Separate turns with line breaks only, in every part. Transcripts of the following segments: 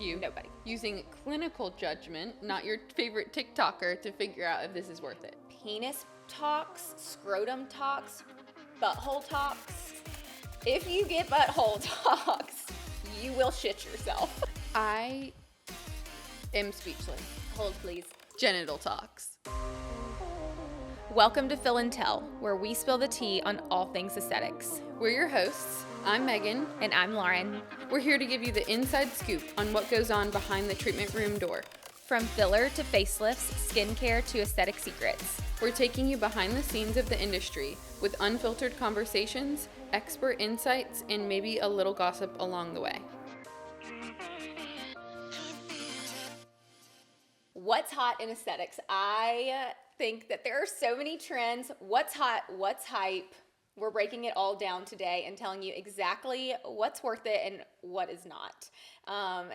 You.
Nobody.
Using clinical judgment, not your favorite TikToker, to figure out if this is worth it.
Penis talks, scrotum talks, butthole talks. If you get butthole talks, you will shit yourself.
I am speechless.
Hold, please.
Genital talks.
Welcome to Fill and Tell, where we spill the tea on all things aesthetics.
We're your hosts. I'm Megan.
And I'm Lauren.
We're here to give you the inside scoop on what goes on behind the treatment room door.
From filler to facelifts, skincare to aesthetic secrets.
We're taking you behind the scenes of the industry with unfiltered conversations, expert insights, and maybe a little gossip along the way.
What's hot in aesthetics? I think that there are so many trends. What's hot? What's hype? We're breaking it all down today and telling you exactly what's worth it and what is not.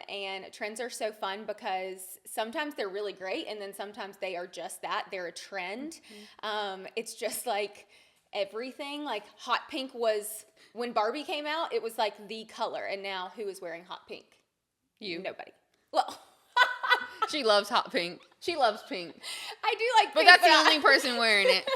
And trends are so fun because sometimes they're really great and then sometimes they are just that. They're a trend. It's just like everything. Like hot pink was, when Barbie came out, it was like the color. And now who is wearing hot pink?
You.
Nobody. Well,
She loves hot pink. She loves pink.
I do like
But
pink.
that's the only person wearing it.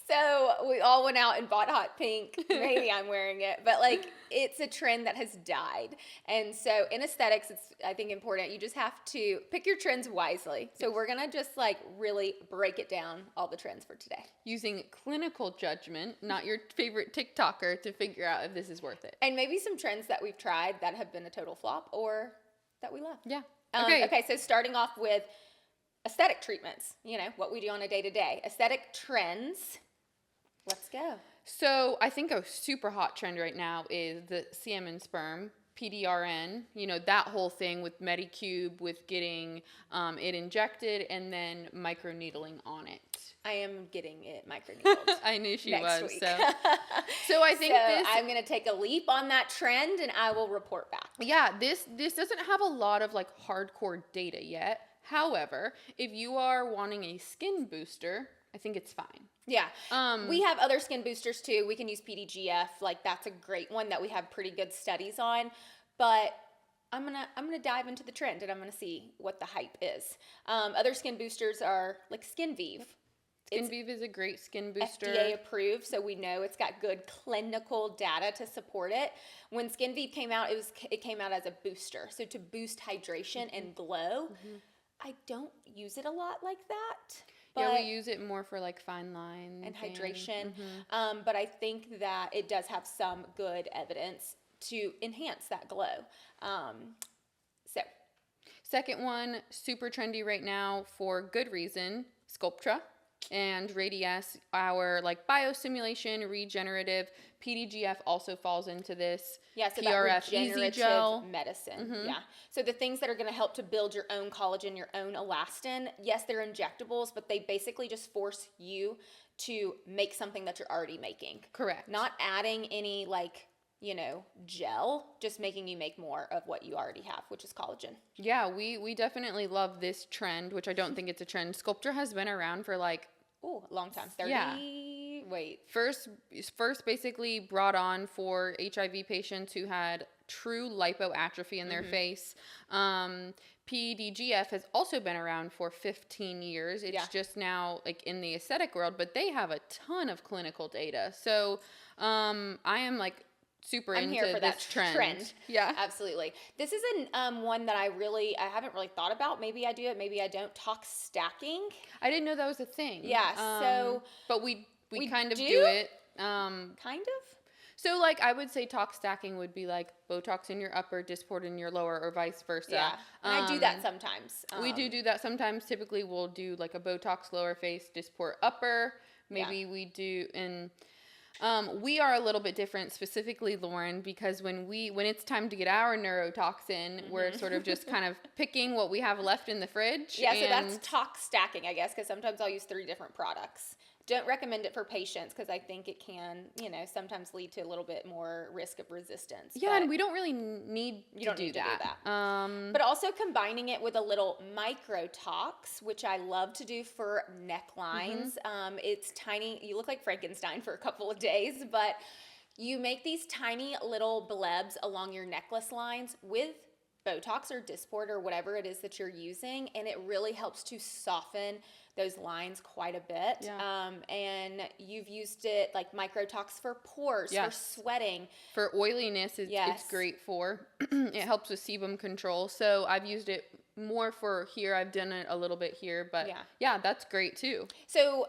So we all went out and bought hot pink. Maybe I'm wearing it, but like it's a trend that has died. And so in aesthetics, it's I think important. You just have to pick your trends wisely. So we're gonna just like really break it down, all the trends for today.
Using clinical judgment, not your favorite TikToker, to figure out if this is worth it.
And maybe some trends that we've tried that have been a total flop or that we love.
Yeah.
Okay, so starting off with aesthetic treatments, what we do on a day-to-day. Aesthetic trends. Let's go.
So I think a super hot trend right now is the CM and sperm, PDRN, that whole thing with Medicube, with getting it injected and then microneedling on it.
I am getting it microneedled.
I knew she
next
was.
Week.
So I think
I'm going to take a leap on that trend and I will report back.
Yeah, this doesn't have a lot of like hardcore data yet. However, if you are wanting a skin booster, I think it's fine.
Yeah. We have other skin boosters too. We can use PDGF. Like that's a great one that we have pretty good studies on. But I'm gonna dive into the trend and I'm gonna see what the hype is. Other skin boosters are like SkinVive.
SkinVive is a great skin booster.
FDA approved, so we know it's got good clinical data to support it. When SkinVive came out, it came out as a booster, so to boost hydration and glow. I don't use it a lot like that.
Yeah, we use it more for like fine lines
and hydration. But I think that it does have some good evidence to enhance that glow. So,
second one, super trendy right now for good reason, Sculptra and Radiesse, our like biosimulation, regenerative. PDGF also falls into this.
Yeah, so
PRF
that regenerative
Easy Gel
medicine. Yeah. So the things that are going to help to build your own collagen, your own elastin, yes, they're injectables, but they basically just force you to make something that you're already making.
Correct.
Not adding any gel, just making you make more of what you already have, which is collagen.
Yeah, we definitely love this trend, which I don't think it's a trend. Sculptra has been around for like
a long time. 30.
Yeah.
Wait.
First basically brought on for HIV patients who had true lipoatrophy in their face. PDGF has also been around for 15 years. It's just now like in the aesthetic world, but they have a ton of clinical data. So I am like super
I'm
into
here for
this
that trend.
Yeah,
absolutely. This is one that I haven't really thought about. Maybe I do it, maybe I don't. Tox stacking.
I didn't know that was a thing.
Yeah.
But we kind of do it.
Kind of.
So like I would say tox stacking would be like Botox in your upper, Dysport in your lower, or vice versa.
Yeah, and I do that sometimes.
We do that sometimes. Typically we'll do like a Botox lower face, Dysport upper. Maybe we do in. We are a little bit different, specifically Lauren, because when it's time to get our neurotoxin, we're sort of just kind of picking what we have left in the fridge.
Yeah, so that's tox stacking, I guess, because sometimes I'll use 3 different products. Don't recommend it for patients because I think it can, sometimes lead to a little bit more risk of resistance.
Yeah, and we don't really need to do that.
But also combining it with a little microtox, which I love to do for necklines. It's tiny. You look like Frankenstein for a couple of days, but you make these tiny little blebs along your necklace lines with Botox or Dysport or whatever it is that you're using, and it really helps to soften those lines quite a bit.
Yeah.
And you've used it like Microtox for pores, for
Yes.
sweating.
For oiliness, it's
Yes.
great for. It helps with sebum control. So I've used it more for here. I've done it a little bit here, but yeah, that's great too.
So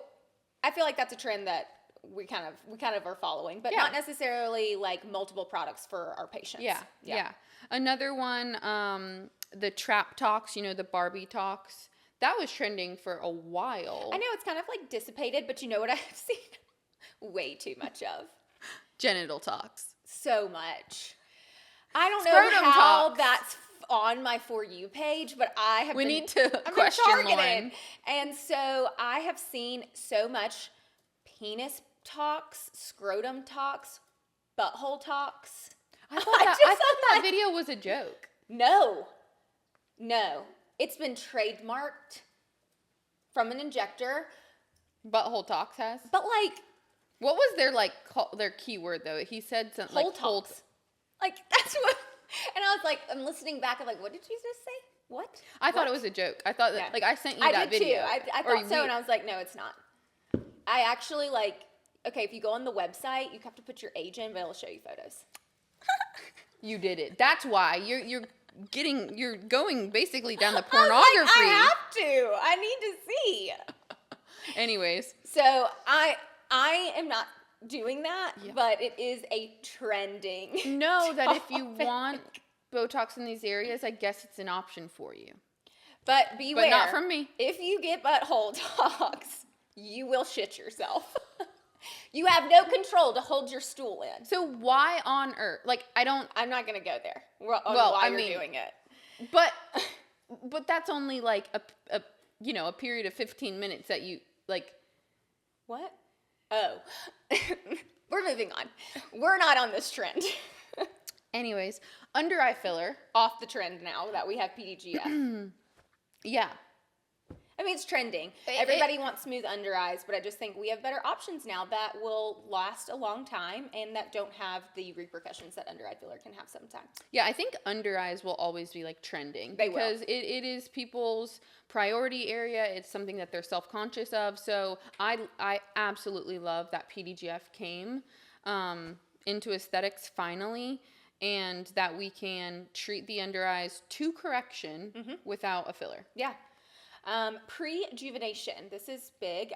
I feel like that's a trend that we kind of are following, but not necessarily like multiple products for our patients.
Yeah. Another one, the Trap Tox, the Barbie Tox. That was trending for a while.
I know it's kind of like dissipated, but you know what I've seen way too much of?
Genital Tox.
So much. I don't
Scrotum
know how
tox.
that's on my For You page, but I
need to
I've
question
been targeted.
Lauren.
And so I have seen so much penis tox, scrotum tox, butthole tox.
I thought that video was a joke.
No. It's been trademarked from an injector.
Butthole Tox has.
But like,
what was their keyword though? He said something
hole
like hole.
tox. Like that's what. And I was like, I'm listening back. I'm like, what did you just say? What?
I thought it was a joke. I thought that I sent you
I
that
did
video.
too. I thought so, and I was like, no, it's not. I actually okay, if you go on the website, you have to put your age in, but it'll show you photos.
You did it. That's why you're going basically down the
I
pornography.
was like, I have to. I need to see.
Anyways,
So I am not doing that, but it is a trending.
know that if you want Botox in these areas, I guess it's an option for you.
But beware.
But not from me.
If you get butthole tox, you will shit yourself. You have no control to hold your stool in.
So why on earth?
I'm not going to go there. Why you're doing it.
But that's only like a period of 15 minutes that you like.
What? Oh. We're moving on. We're not on this trend.
Anyways, under eye filler.
Off the trend now that we have PDGF.
Yeah.
I mean, it's trending. Everybody wants smooth under eyes, but I just think we have better options now that will last a long time and that don't have the repercussions that under eye filler can have sometimes.
Yeah, I think under eyes will always be like trending because it is people's priority area. It's something that they're self-conscious of. So I absolutely love that PDGF came into aesthetics finally, and that we can treat the under eyes to correction without a filler.
Yeah. Pre-rejuvenation. This is big.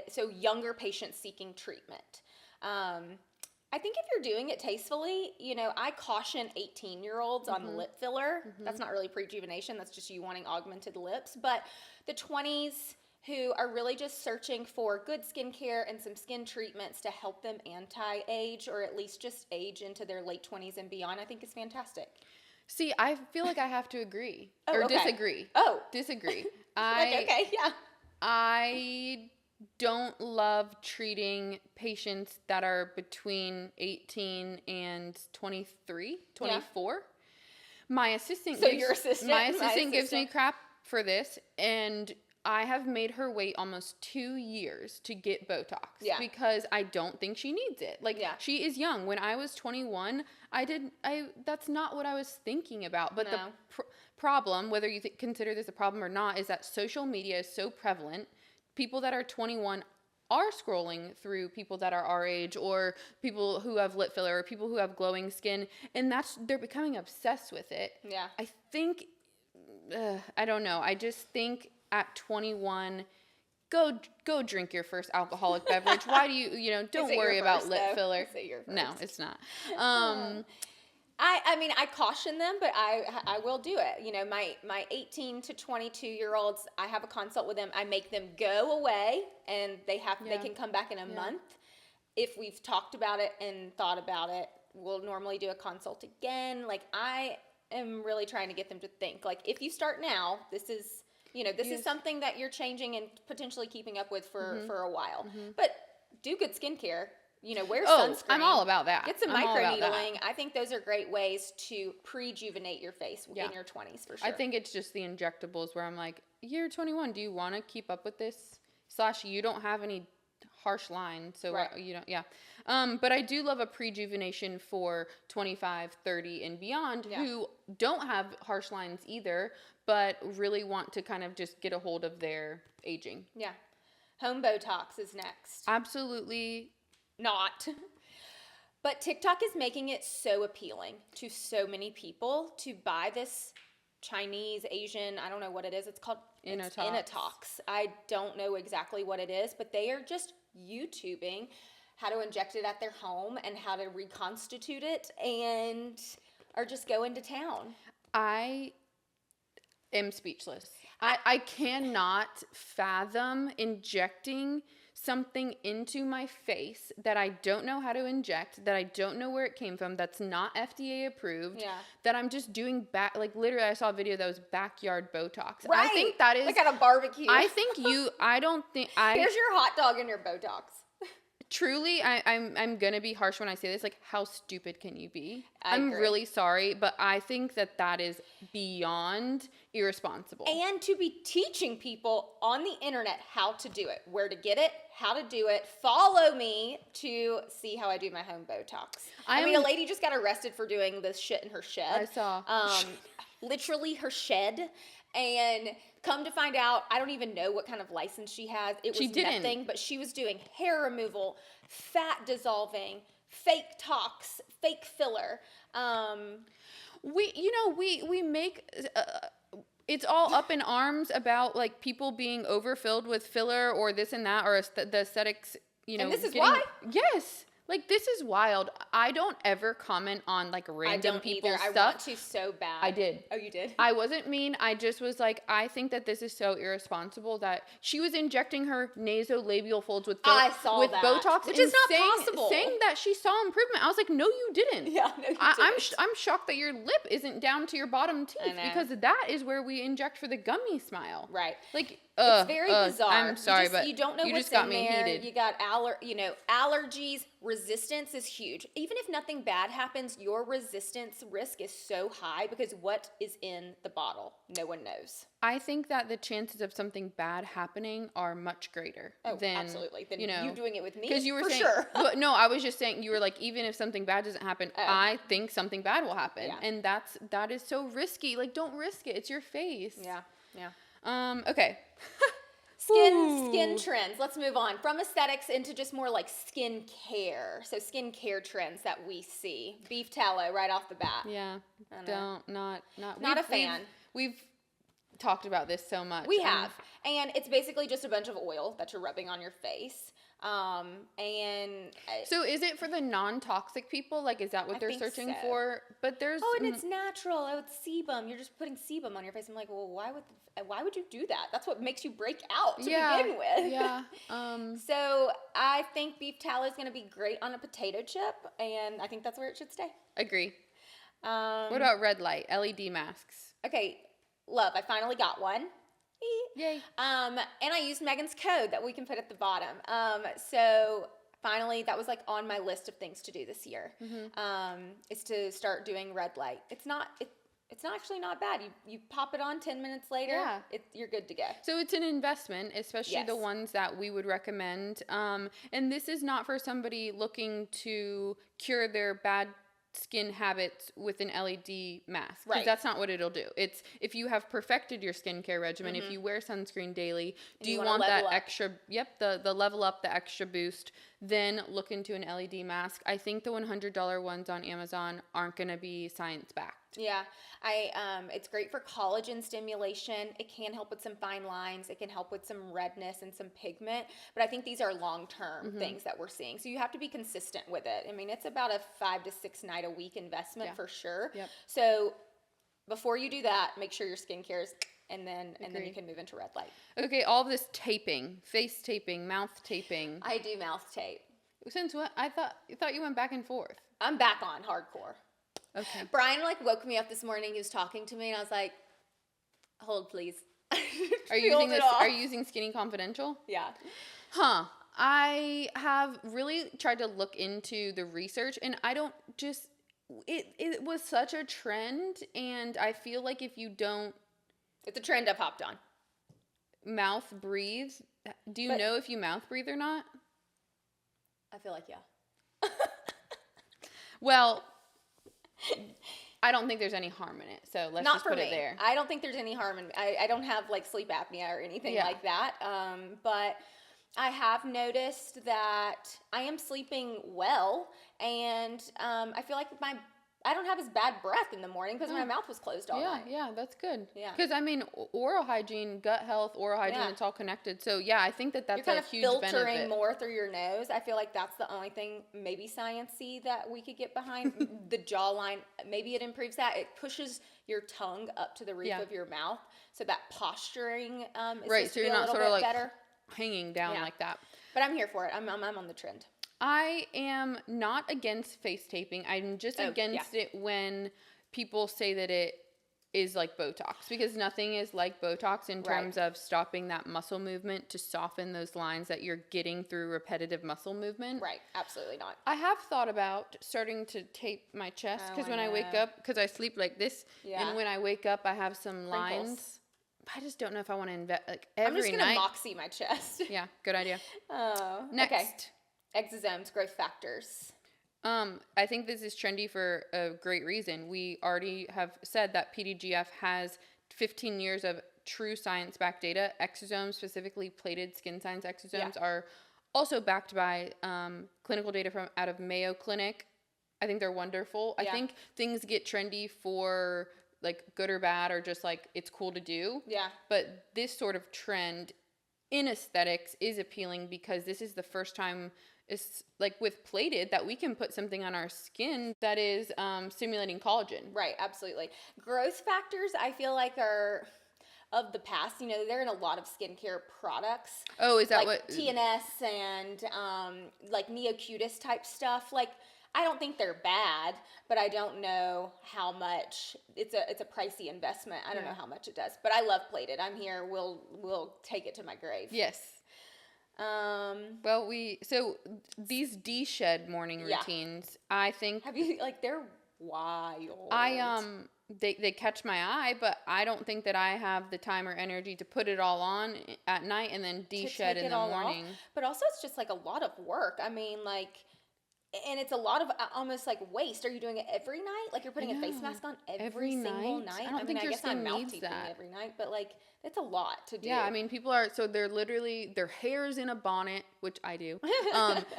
So younger patients seeking treatment. I think if you're doing it tastefully, I caution 18-year-olds on lip filler. That's not really pre-rejuvenation. That's just you wanting augmented lips. But the 20s who are really just searching for good skincare and some skin treatments to help them anti-age or at least just age into their late 20s and beyond, I think is fantastic.
See, I feel like I have to agree disagree. Disagree. I don't love treating patients that are between 18 and 23, 24.
Yeah.
My assistant gives me crap for this, and I have made her wait almost 2 years to get Botox because I don't think she needs it. She is young. When I was 21, that's not what I was thinking about. But the problem, whether you consider this a problem or not, is that social media is so prevalent. People that are 21 are scrolling through people that are our age, or people who have lip filler, or people who have glowing skin, and they're becoming obsessed with it.
Yeah.
I think, I don't know. I just think at 21, go drink your first alcoholic beverage. Why do you don't worry about lip filler. No, it's not.
I mean, I caution them, but I will do it. My 18 to 22-year-olds, I have a consult with them. I make them go away, and they can come back in a month. If we've talked about it and thought about it, we'll normally do a consult again. I am really trying to get them to think. If you start now, this is something that you're changing and potentially keeping up with for a while. But do good skincare. Wear sunscreen.
I'm all about that.
Get some microneedling. I think those are great ways to pre-rejuvenate your face in your 20s for sure.
I think it's just the injectables where I'm like, you're 21. Do you want to keep up with this? / you don't have any harsh line. So
Right.
you know, yeah. But I do love a prejuvenation for 25, 30 and beyond
Yeah.
who don't have harsh lines either, but really want to kind of just get a hold of their aging.
Yeah. Home Botox is next.
Absolutely.
Not. But TikTok is making it so appealing to so many people to buy this Chinese, Asian, I don't know what it is. It's called
Innotox.
Innotox. I don't know exactly what it is, but they are just YouTubing how to inject it at their home and how to reconstitute it and are just going to town.
I am speechless. I cannot fathom injecting something into my face that I don't know how to inject, that I don't know where it came from, that's not FDA approved,
Yeah.
that I'm just doing like literally I saw a video that was backyard Botox.
Right.
I think that is
like at a barbecue.
I don't think
Here's your hot dog and your Botox.
Truly, I'm gonna be harsh when I say this. Like, how stupid can you be? I'm
agree.
really sorry, but I think that is beyond irresponsible.
And to be teaching people on the internet how to do it, where to get it, how to do it. Follow me to see how I do my home Botox. I mean, a lady just got arrested for doing this shit in her shed.
I saw.
Literally her shed. And come to find out, I don't even know what kind of license she has. It was nothing, but she was doing hair removal, fat dissolving, fake tox, fake filler.
We make it's all up in arms about like people being overfilled with filler or this and that or the aesthetics.
And this is why.
Yes. Like, this is wild. I don't ever comment on, like, random people's stuff.
I want to so bad.
I did.
Oh, you did?
I wasn't mean. I just was like, I think that this is so irresponsible that she was injecting her nasolabial folds with Botox.
Which is not possible.
Saying that she saw improvement. I was like, no, you didn't.
Yeah, no, you didn't.
I'm shocked that your lip isn't down to your bottom teeth because that is where we inject for the gummy smile.
Right.
Like,
it's very bizarre.
I'm sorry, but
you don't know
you
what's
just got
in
me
there.
heated.
You got allergies. Resistance is huge. Even if nothing bad happens, your resistance risk is so high because what is in the bottle, no one knows.
I think that the chances of something bad happening are much greater than
absolutely. Than you doing it with me,
because you were saying,
sure.
But no, I was just saying you were like, even if something bad doesn't happen, I think something bad will happen, and that is so risky. Like, don't risk it. It's your face.
Yeah.
Okay.
Skin trends. Let's move on from aesthetics into just more like skin care. So skin care trends that we see. Beef tallow right off the bat.
Yeah. Not
a fan.
We've talked about this so much.
We have. And it's basically just a bunch of oil that you're rubbing on your face.
So is it for the non-toxic people? Like, is that what they're searching for? But there's
and it's natural. Oh, it's sebum. You're just putting sebum on your face. I'm like, well, why would you do that? That's what makes you break out to begin with.
Yeah.
So I think beef tallow is going to be great on a potato chip, and I think that's where it should stay.
Agree. What about red light LED masks?
Okay, love. I finally got one.
Yay.
And I used Megan's code that we can put at the bottom. So finally, that was like on my list of things to do this year. Is to start doing red light. It's not actually not bad. You pop it on 10 minutes later.
Yeah.
You're good to go.
So it's an investment, especially the ones that we would recommend. And this is not for somebody looking to cure their bad skin habits with an LED mask, because that's not what it'll do. It's if you have perfected your skincare regimen, if you wear sunscreen daily, do you want that extra the level up, the extra boost, then look into an LED mask. I think the $100 ones on Amazon aren't going to be science backed.
Yeah, it's great for collagen stimulation. It can help with some fine lines. It can help with some redness and some pigment. But I think these are long-term things that we're seeing. So you have to be consistent with it. I mean, it's about a 5 to 6 night a week investment for sure.
Yep.
So before you do that, make sure your skincare is, and then you can move into red light.
Okay, all of this taping, face taping, mouth taping.
I do mouth tape.
Since what? I thought you went back and forth.
I'm back on hardcore.
Okay.
Brian woke me up this morning. He was talking to me, and I was like, "Hold, please."
Are you using Skinny Confidential?
Yeah.
Huh. I have really tried to look into the research, and I don't just. It was such a trend, and I feel like if you don't.
It's a trend I've hopped on.
Mouth breathe. Do you know if you mouth breathe or not?
I feel like, yeah.
Well, I don't think there's any harm in it. So let's
Not
just
for
put
me.
it there.
I don't think there's any harm in I don't have like sleep apnea or anything
Yeah.
like that. But I have noticed that I am sleeping well, and I feel like I don't have as bad breath in the morning because my mouth was closed all night.
Yeah, that's good.
Yeah.
Because, I mean, oral hygiene, gut health, oral hygiene,
Yeah.
it's all connected. So, yeah, I think that's
You're kind
a
of
huge
filtering
benefit.
more through your nose. I feel like that's the only thing maybe science-y that we could get behind. The jawline, maybe it improves that. It pushes your tongue up to the roof
Yeah.
of your mouth, so that posturing is
Right,
supposed
so
to be
you're
a
not
little
sort of
bit
like
better.
hanging down
Yeah.
like that.
But I'm here for it. I'm on the trend.
I am not against face taping. I'm just against it when people say that it is like Botox, because nothing is like Botox in terms of stopping that muscle movement to soften those lines that you're getting through repetitive muscle movement.
Right, absolutely not.
I have thought about starting to tape my chest because
I
when I wake
know.
up, because I sleep like this,
Yeah.
and when I wake up, I have some
Wrinkles.
lines. I just don't know if I want to invest like
I'm just
every
gonna
night.
moxie my chest.
Yeah, good idea.
Oh,
Next.
okay. Exosomes, growth factors.
I think this is trendy for a great reason. We already have said that PDGF has 15 years of true science-backed data. Exosomes, specifically plated skin science exosomes, are also backed by clinical data from out of Mayo Clinic. I think they're wonderful. I think things get trendy for like good or bad, or just like it's cool to do.
Yeah.
But this sort of trend in aesthetics is appealing because this is the first time, it's like with plated, that we can put something on our skin that is stimulating collagen.
Right, absolutely. Growth factors, I feel like, are of the past. You know, they're in a lot of skincare products.
Oh, is that
like
what?
TNS and like Neocutis type stuff. Like, I don't think they're bad, but I don't know how much. It's a pricey investment. I don't know how much it does, but I love plated. I'm here. We'll take it to my grave.
Yes. Well, so these de-shed morning routines, I think
Have you like they're wild.
they catch my eye, but I don't think that I have the time or energy to put it all on at night and then
to
de-shed
take
in
it
the
all off.
morning.
But also, it's just like a lot of work. I mean, like, and it's a lot of almost like waste. Are you doing it every night? Like you're putting a face mask on every single night?
I don't think your
guess
skin
I'm mouth
needs
teething
that.
every night, but like it's a lot to do.
Yeah, I mean, people are, so they're literally, their hair's in a bonnet, which I do.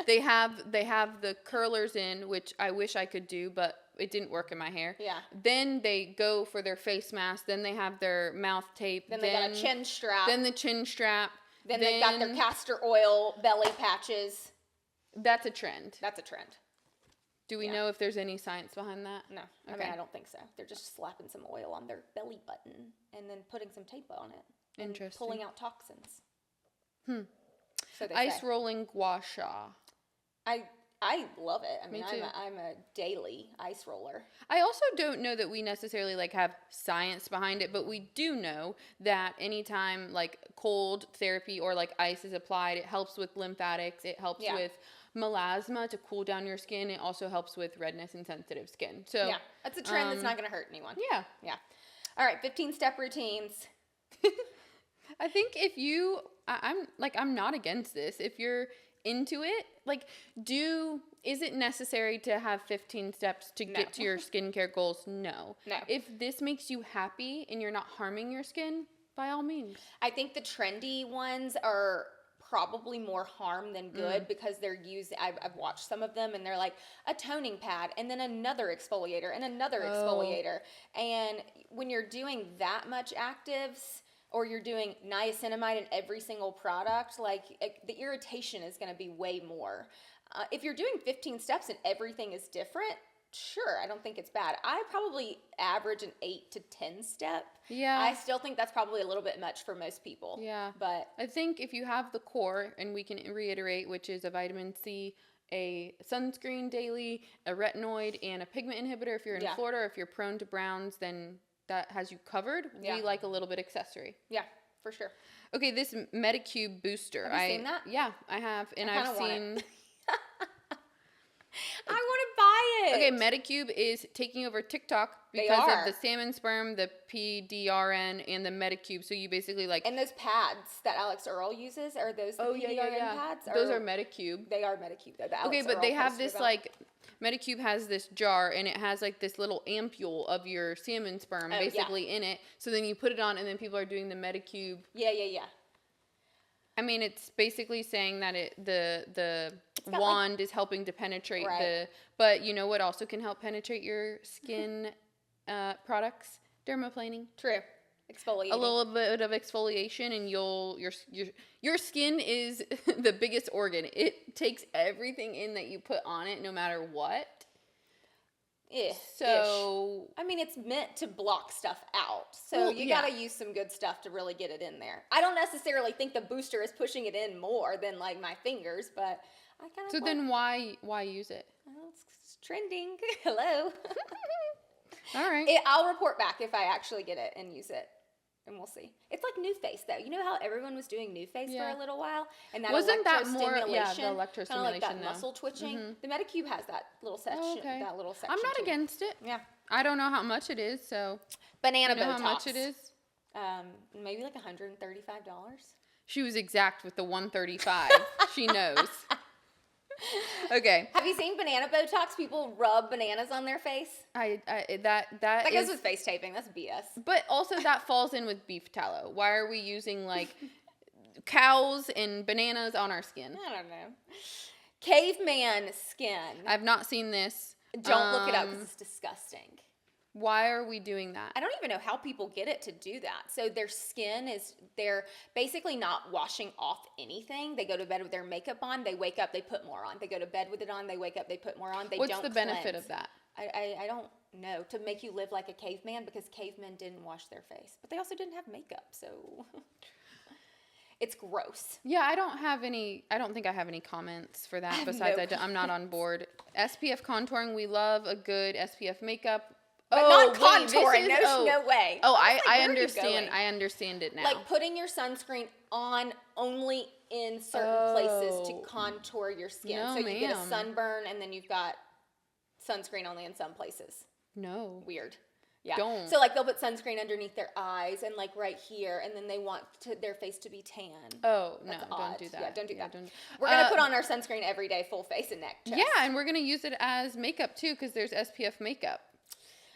They have the curlers in, which I wish I could do, but it didn't work in my hair.
Yeah.
Then they go for their face mask. Then they have their mouth tape.
Then they got a chin strap.
Then the chin strap.
Then they got their castor oil belly patches.
That's a trend.
That's a trend.
Do we know if there's any science behind that?
No, I mean, I don't think so. They're just slapping some oil on their belly button and then putting some tape on it. And
Interesting.
pulling out toxins. So they
Ice
say.
rolling gua sha.
I love it. I mean,
too.
I'm a daily ice roller.
I also don't know that we necessarily like have science behind it, but we do know that anytime like cold therapy or like ice is applied, it helps with lymphatics. It helps with melasma to cool down your skin. It also helps with redness and sensitive skin. So
Yeah, that's a trend that's not going to hurt anyone.
yeah.
Yeah. All right, 15-step routines.
I think if I'm not against this. If you're into it, like, is it necessary to have 15 steps to get to your skincare goals? No. If this makes you happy and you're not harming your skin, by all means.
I think the trendy ones are probably more harm than good because they're using, I've watched some of them and they're like a toning pad and then another exfoliator and another exfoliator. And when you're doing that much actives, or you're doing niacinamide in every single product, like the irritation is going to be way more. If you're doing 15 steps and everything is different, sure, I don't think it's bad. I probably average an 8 to 10 step.
Yeah.
I still think that's probably a little bit much for most people.
Yeah.
But
I think if you have the core, and we can reiterate, which is a vitamin C, a sunscreen daily, a retinoid, and a pigment inhibitor. If you're in Florida, or if you're prone to browns, then that has you covered. We like a little bit accessory.
Yeah, for sure.
Okay, this Medicube booster.
Have you seen that?
Yeah, I have, and I've seen.
I want to buy it.
Okay, Medicube is taking over TikTok
They
because
are.
of the salmon sperm, the PDRN, and the Medicube. So you basically like.
And those pads that Alex Earl uses, are those the PDRN pads?
Those are Medicube.
They are Medicube, though. that
Okay,
Alex
but
Earl
they have
posted
this
about.
like Medicube has this jar and it has like this little ampule of your salmon sperm
Oh, yeah.
basically in it. So then you put it on and then people are doing the Medicube.
Yeah.
I mean, it's basically saying that the
got, like-
wand is helping to penetrate
Right.
but you know what also can help penetrate your skin products? Dermaplaning.
True. Exfoliating.
A little bit of exfoliation and your skin is the biggest organ. It takes everything in that you put on it no matter what.
Ish.
So
I mean, it's meant to block stuff out. So
Well,
you
yeah.
gotta use some good stuff to really get it in there. I don't necessarily think the booster is pushing it in more than like my fingers, but I kind of.
so then why use it?
Well, it's trending. Hello.
All right.
I'll report back if I actually get it and use it. And we'll see. It's like NuFace, though. You know how everyone was doing NuFace
Yeah.
for a little while, and that
Wasn't that more-
electrostimulation,
yeah, the
kind of like
electrostimulation,
that
though.
muscle twitching. The Medicube has that little section.
Oh, okay.
That little section.
I'm not
to it.
against it.
Yeah.
I don't know how much it is, so
Banana
you know
Botox.
how much it is?
Maybe like $135.
She was exact with the 135. She knows. Okay.
Have you seen banana Botox? People rub bananas on their face.
That
That
is,
goes with face taping. That's BS.
but also that falls in with beef tallow. Why are we using like cows and bananas on our skin?
I don't know. Caveman skin.
I've not seen this.
Don't look it up because it's disgusting.
Why are we doing that?
I don't even know how people get it to do that. So their skin they're basically not washing off anything. They go to bed with their makeup on. They wake up, they put more on. They go to bed with it on. They wake up, they put more on. They
What's
don't
the benefit
cleanse.
of that?
I don't know. To make you live like a caveman, because cavemen didn't wash their face. But they also didn't have makeup, so it's gross.
Yeah, I don't think I have any comments for that besides
no
I'm not on board. SPF contouring, we love a good SPF makeup.
But not contouring. No way.
Oh,
I was like,
I
where are you
understand.
going?
I understand it now.
Like putting your sunscreen on only in certain places to contour your skin.
No,
so you get a
ma'am.
sunburn and then you've got sunscreen only in some places.
No.
Weird. Yeah.
Don't.
So like they'll put sunscreen underneath their eyes and like right here, and then they want their face to be tan.
Oh, no,
That's
don't
odd.
do that.
Yeah, don't do that.
Don't.
We're gonna put on our sunscreen every day, full face and neck. Chest.
Yeah, and we're going to use it as makeup too because there's SPF makeup.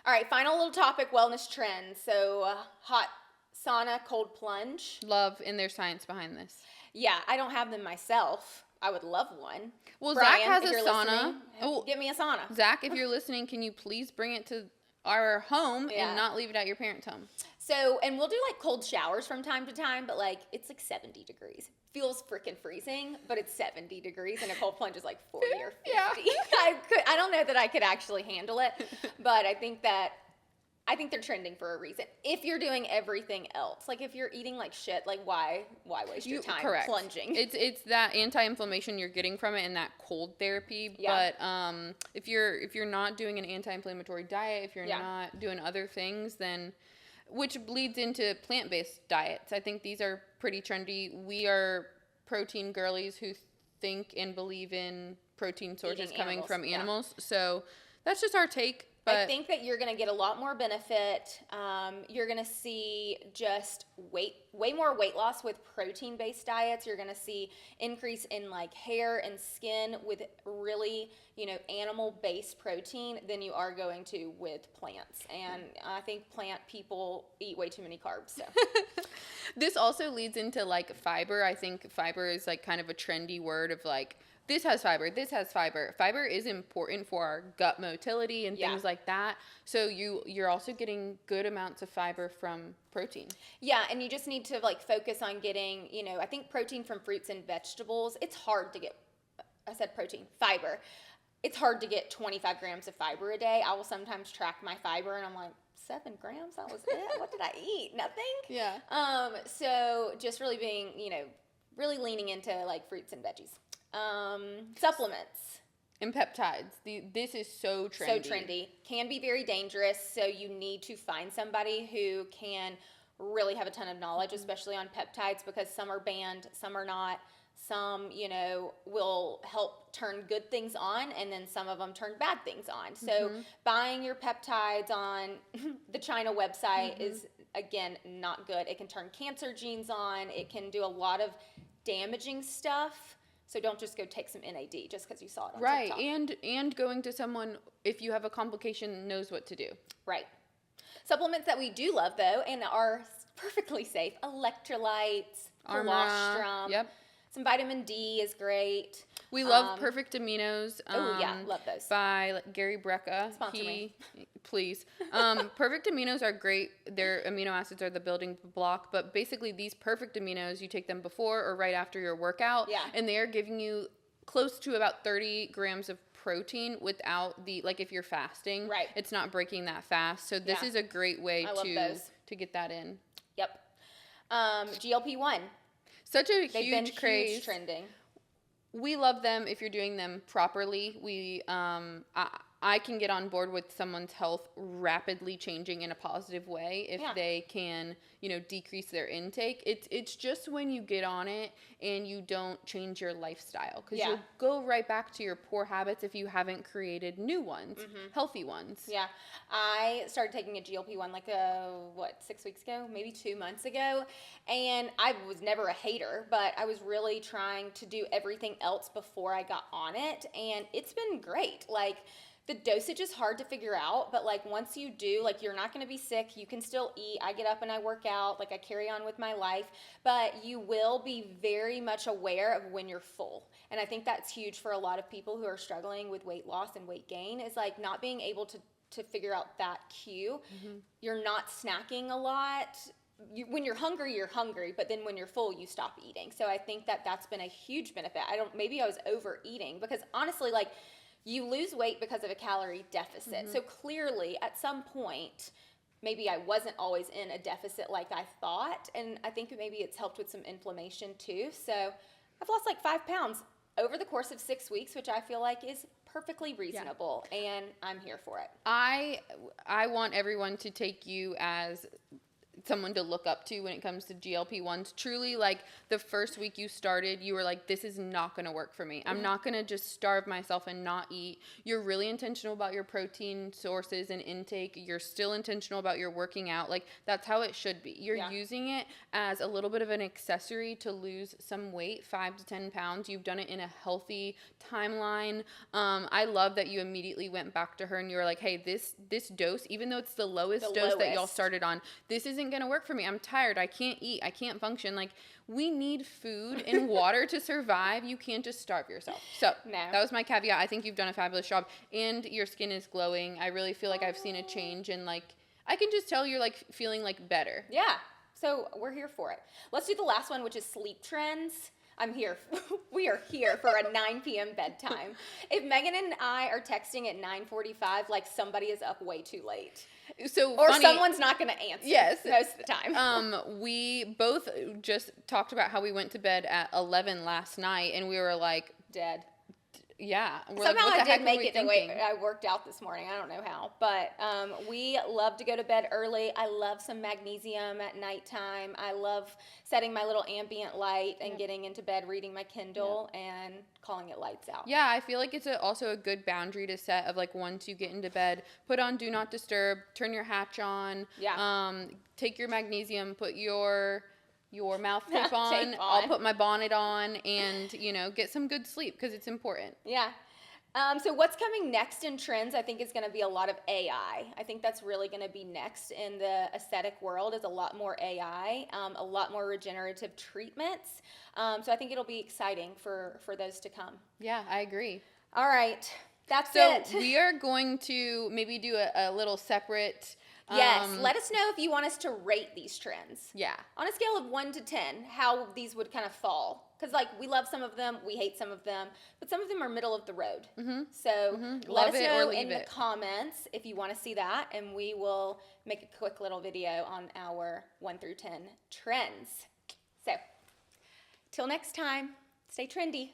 All right, final little topic: wellness trends. So hot sauna, cold plunge.
Love, and there's science behind this.
Yeah, I don't have them myself. I would love one.
Well,
Brian,
Zach has
if
a
you're
sauna.
listening,
Oh,
get me a sauna.
Zach, if you're listening, can you please bring it to our home
Yeah.
and not leave it at your parents' home?
So, and we'll do like cold showers from time to time, but like it's like 70 degrees. Feels freaking freezing, but it's 70 degrees, and a cold plunge is like 40 or 50.
Yeah.
I don't know that I could actually handle it, but I think they're trending for a reason. If you're doing everything else, like if you're eating like shit, like why waste your time
correct.
plunging?
It's that anti-inflammation you're getting from it and that cold therapy.
Yeah.
But if you're not doing an anti-inflammatory diet, if you're
Yeah.
not doing other things, then which bleeds into plant-based diets. I think these are pretty trendy. We are protein girlies who think and believe in protein sources
Eating
coming
animals,
from
yeah.
animals. So that's just our take. But
I think that you're going to get a lot more benefit. You're going to see just way more weight loss with protein-based diets. You're going to see increase in like hair and skin with really, animal-based protein than you are going to with plants. And I think plant people eat way too many carbs. So
this also leads into like fiber. I think fiber is like kind of a trendy word of like, this has fiber, this has fiber. Fiber is important for our gut motility and things like that. So you're also getting good amounts of fiber from protein.
yeah, and you just need to like focus on getting, I think protein from fruits and vegetables. It's hard to get, I said protein, fiber. It's hard to get 25 grams of fiber a day. I will sometimes track my fiber and I'm like, 7 grams? That was it? What did I eat? Nothing?
Yeah.
So just really being, really leaning into like fruits and veggies. Supplements.
And peptides. This is so trendy.
So trendy. Can be very dangerous. So you need to find somebody who can really have a ton of knowledge, especially on peptides, because some are banned, some are not. Some, will help turn good things on, and then some of them turn bad things on. So buying your peptides on the China website is, again, not good. It can turn cancer genes on. It can do a lot of damaging stuff. So don't just go take some NAD just because you saw it on TikTok.
Right, and going to someone, if you have a complication, knows what to do.
Right. Supplements that we do love, though, and are perfectly safe: electrolytes, colostrum.
Yep.
Some vitamin D is great.
We love Perfect Aminos.
Love those.
By Gary Brecka.
Sponsor me.
Please. Perfect Aminos are great. Their amino acids are the building block, but basically these Perfect Aminos, you take them before or right after your workout, and they are giving you close to about 30 grams of protein without if you're fasting.
Right.
It's not breaking that fast. So this is a great way to get that in.
Yep. GLP-1.
Such a
They've been
craze.
huge trending.
We love them if you're doing them properly. I can get on board with someone's health rapidly changing in a positive way if they can, decrease their intake. It's just when you get on it and you don't change your lifestyle, because you'll go right back to your poor habits if you haven't created new ones, healthy ones.
Yeah. I started taking a GLP-1 6 weeks ago, maybe 2 months ago. And I was never a hater, but I was really trying to do everything else before I got on it. And it's been great. The dosage is hard to figure out, but once you do, you're not going to be sick. You can still eat. I get up and I work out. I carry on with my life, but you will be very much aware of when you're full. And I think that's huge for a lot of people who are struggling with weight loss and weight gain, is not being able to figure out that cue. You're not snacking a lot. When you're hungry, but then when you're full, you stop eating. So I think that's been a huge benefit. Maybe I was overeating, because honestly, you lose weight because of a calorie deficit. So clearly, at some point, maybe I wasn't always in a deficit like I thought. And I think maybe it's helped with some inflammation too. So I've lost 5 pounds over the course of 6 weeks, which I feel like is perfectly reasonable. And I'm here for it.
I want everyone to take you as someone to look up to when it comes to GLP-1s. Truly, the first week you started, you were like, this is not going to work for me. I'm not going to just starve myself and not eat. You're really intentional about your protein sources and intake. You're still intentional about your working out. That's how it should be. You're using it as a little bit of an accessory to lose some weight, 5 to 10 pounds. You've done it in a healthy timeline. I love that you immediately went back to her and you were like, hey, this dose, even though it's the lowest dose that y'all started on, this isn't going to work for me. I'm tired. I can't eat. I can't function. We need food and water to survive. You can't just starve yourself. So that was my caveat. I think you've done a fabulous job, and your skin is glowing. I really feel like I've seen a change, and I can just tell you're feeling better.
Yeah. So we're here for it. Let's do the last one, which is sleep trends. I'm here. We are here for a 9 p.m. bedtime. If Megan and I are texting at 9:45, somebody is up way too late. Or someone's not going to answer.
Yes.
Most of the time.
We both just talked about how we went to bed at 11 last night, and we were
dead.
Yeah.
Somehow I did make it the way I worked out this morning. I don't know how. But we love to go to bed early. I love some magnesium at nighttime. I love setting my little ambient light and getting into bed, reading my Kindle, and calling it lights out.
Yeah, I feel like it's also a good boundary to set of once you get into bed, put on Do Not Disturb, turn your hatch on, take your magnesium, put your mouth tape on. I'll put my bonnet on and, get some good sleep, because it's important.
Yeah. So what's coming next in trends, I think, is going to be a lot of AI. I think that's really going to be next in the aesthetic world, is a lot more AI, a lot more regenerative treatments. So I think it'll be exciting for those to come.
Yeah, I agree.
All right. That's it.
So we are going to maybe do a little separate...
Yes, let us know if you want us to rate these trends.
Yeah.
On a scale of 1 to 10, how these would kind of fall. Because, we love some of them, we hate some of them, but some of them are middle of the road. So let us know in the comments if you want to see that, and we will make a quick little video on our 1 through 10 trends. So, till next time, stay trendy.